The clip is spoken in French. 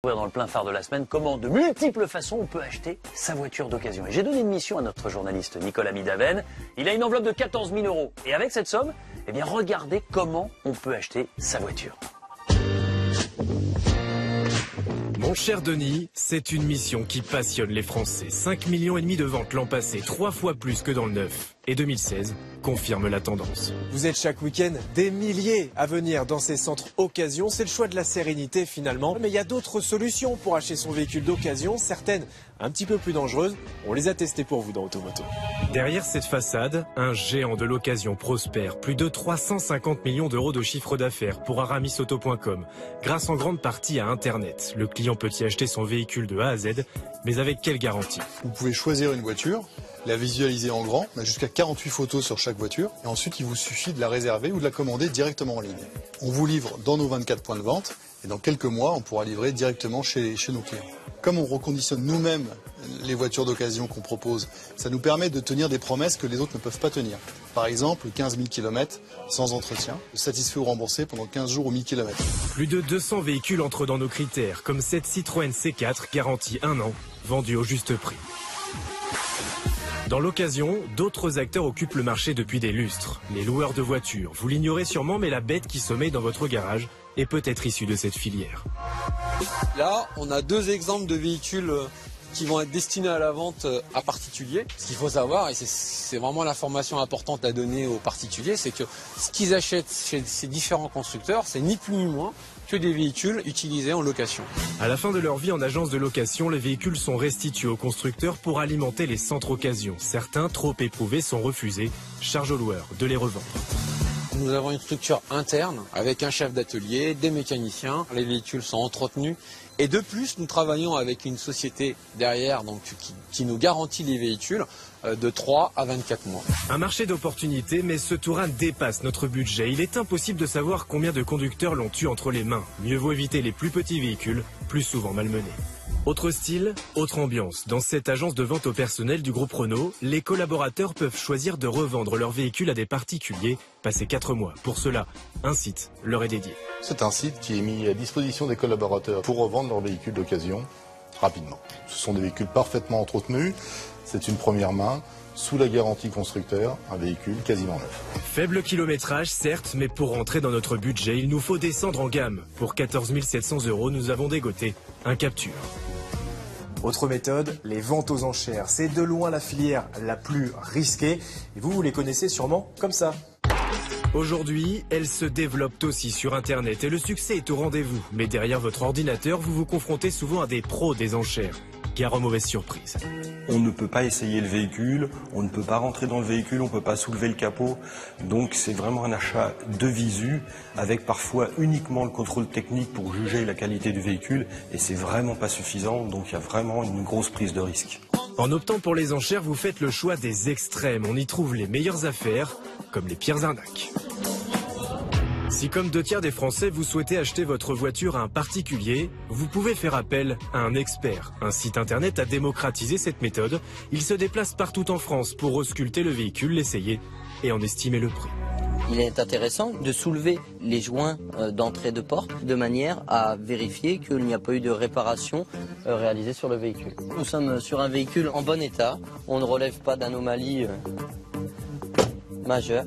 découvrir dans le plein phare de la semaine comment de multiples façons on peut acheter sa voiture d'occasion. Et j'ai donné une mission à notre journaliste Nicolas Midaven. Il a une enveloppe de 14 000 €. Et avec cette somme, eh bien regardez comment on peut acheter sa voiture. Mon cher Denis, c'est une mission qui passionne les Français. 5,5 millions de ventes l'an passé, 3 fois plus que dans le neuf. Et 2016 confirme la tendance. Vous êtes chaque week-end des milliers à venir dans ces centres occasion. C'est le choix de la sérénité finalement. Mais il y a d'autres solutions pour acheter son véhicule d'occasion, certaines un petit peu plus dangereuses. On les a testées pour vous dans Automoto. Derrière cette façade, un géant de l'occasion prospère. Plus de 350 millions d'euros de chiffre d'affaires pour aramisauto.com. Grâce en grande partie à Internet. Le client peut y acheter son véhicule de A à Z, mais avec quelle garantie? Vous pouvez choisir une voiture, la visualiser en grand, on a jusqu'à 48 photos sur chaque voiture, et ensuite il vous suffit de la réserver ou de la commander directement en ligne. On vous livre dans nos 24 points de vente, et dans quelques mois, on pourra livrer directement chez nos clients. Comme on reconditionne nous-mêmes les voitures d'occasion qu'on propose, ça nous permet de tenir des promesses que les autres ne peuvent pas tenir. Par exemple, 15 000 km sans entretien, satisfait ou remboursé pendant 15 jours ou 1000 km. Plus de 200 véhicules entrent dans nos critères, comme cette Citroën C4 garantie 1 an, vendue au juste prix. Dans l'occasion, d'autres acteurs occupent le marché depuis des lustres. Les loueurs de voitures. Vous l'ignorez sûrement, mais la bête qui sommeille dans votre garage est peut-être issue de cette filière. Là, on a deux exemples de véhicules qui vont être destinés à la vente à particuliers. Ce qu'il faut savoir, et c'est vraiment l'information importante à donner aux particuliers, c'est que ce qu'ils achètent chez ces différents constructeurs, c'est ni plus ni moins que des véhicules utilisés en location. À la fin de leur vie en agence de location, les véhicules sont restitués aux constructeurs pour alimenter les centres occasion. Certains, trop éprouvés, sont refusés. Charge aux loueurs de les revendre. Nous avons une structure interne avec un chef d'atelier, des mécaniciens. Les véhicules sont entretenus. Et de plus, nous travaillons avec une société derrière donc, qui nous garantit les véhicules de 3 à 24 mois. Un marché d'opportunités, mais ce Touran dépasse notre budget. Il est impossible de savoir combien de conducteurs l'ont eu entre les mains. Mieux vaut éviter les plus petits véhicules, plus souvent malmenés. Autre style, autre ambiance. Dans cette agence de vente au personnel du groupe Renault, les collaborateurs peuvent choisir de revendre leur véhicule à des particuliers, passés 4 mois. Pour cela, un site leur est dédié. C'est un site qui est mis à disposition des collaborateurs pour revendre leurs véhicules d'occasion rapidement. Ce sont des véhicules parfaitement entretenus, c'est une première main, sous la garantie constructeur, un véhicule quasiment neuf. Faible kilométrage, certes, mais pour rentrer dans notre budget, il nous faut descendre en gamme. Pour 14 700 €, nous avons dégoté un Captur. Autre méthode, les ventes aux enchères. C'est de loin la filière la plus risquée. Et vous les connaissez sûrement comme ça. Aujourd'hui, elles se développent aussi sur Internet et le succès est au rendez-vous. Mais derrière votre ordinateur, vous vous confrontez souvent à des pros des enchères. Gare aux mauvaises surprises. On ne peut pas essayer le véhicule, on ne peut pas rentrer dans le véhicule, on ne peut pas soulever le capot. Donc c'est vraiment un achat de visu avec parfois uniquement le contrôle technique pour juger la qualité du véhicule et c'est vraiment pas suffisant, donc il y a vraiment une grosse prise de risque. En optant pour les enchères, vous faites le choix des extrêmes. On y trouve les meilleures affaires, comme les pires arnaques. Si comme 2 tiers des Français, vous souhaitez acheter votre voiture à un particulier, vous pouvez faire appel à un expert. Un site internet a démocratisé cette méthode. Il se déplace partout en France pour ausculter le véhicule, l'essayer et en estimer le prix. Il est intéressant de soulever les joints d'entrée de porte de manière à vérifier qu'il n'y a pas eu de réparation réalisée sur le véhicule. Nous sommes sur un véhicule en bon état, on ne relève pas d'anomalies majeures.